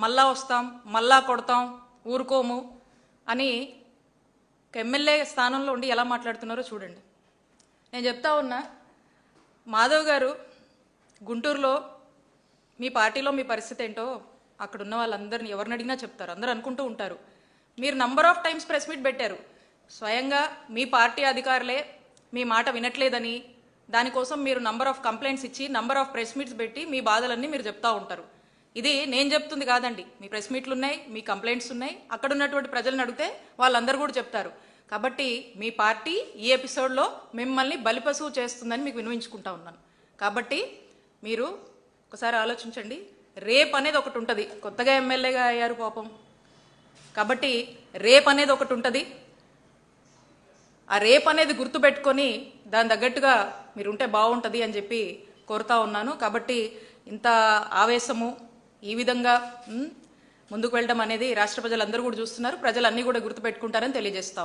మళ్ళా వస్తాం, మళ్ళా కొడతాం, ఊరుకోము అని ఎమ్మెల్యే స్థానంలో ఉండి ఎలా మాట్లాడుతున్నారో చూడండి. నేను చెప్తా ఉన్నా, మాధవ్ గారు గుంటూరులో మీ పార్టీలో మీ పరిస్థితి ఏంటో అక్కడ ఉన్న వాళ్ళందరినీ ఎవరిని అడిగినా చెప్తారు, అందరూ అనుకుంటూ ఉంటారు. మీరు number of times press meet పెట్టారు, స్వయంగా మీ పార్టీ అధికారులే మీ మాట వినట్లేదని, దానికోసం మీరు నంబర్ ఆఫ్ కంప్లైంట్స్ ఇచ్చి నంబర్ ఆఫ్ ప్రెస్ మీట్స్ పెట్టి మీ బాధలన్నీ మీరు చెప్తా ఉంటారు. ఇది నేను చెప్తుంది కాదండి, మీ ప్రెస్ మీట్లు ఉన్నాయి, మీ కంప్లైంట్స్ ఉన్నాయి, అక్కడ ఉన్నటువంటి ప్రజలను అడిగితే వాళ్ళందరూ కూడా చెప్తారు. కాబట్టి మీ పార్టీ ఈ ఎపిసోడ్లో మిమ్మల్ని బలిపశువు చేస్తుందని మీకు వినిపించుకుంటా ఉన్నాను. కాబట్టి మీరు ఒకసారి ఆలోచించండి. రేప్ అనేది ఒకటి ఉంటుంది, కొత్తగా ఎమ్మెల్యేగా అయ్యారు పాపం, కాబట్టి రేప్ అనేది ఒకటి ఉంటుంది. ఆ రేప్ అనేది గుర్తుపెట్టుకొని దాని తగ్గట్టుగా మీరు ఉంటే బాగుంటుంది అని చెప్పి కోరుతా ఉన్నాను. కాబట్టి ఇంత ఆవేశము, ఈ విధంగా ముందుకు వెళ్ళడం అనేది రాష్ట్ర ప్రజలందరూ కూడా చూస్తున్నారు, ప్రజలు అన్నీ కూడా గుర్తుపెట్టుకుంటారని తెలియజేస్తా ఉన్నాను.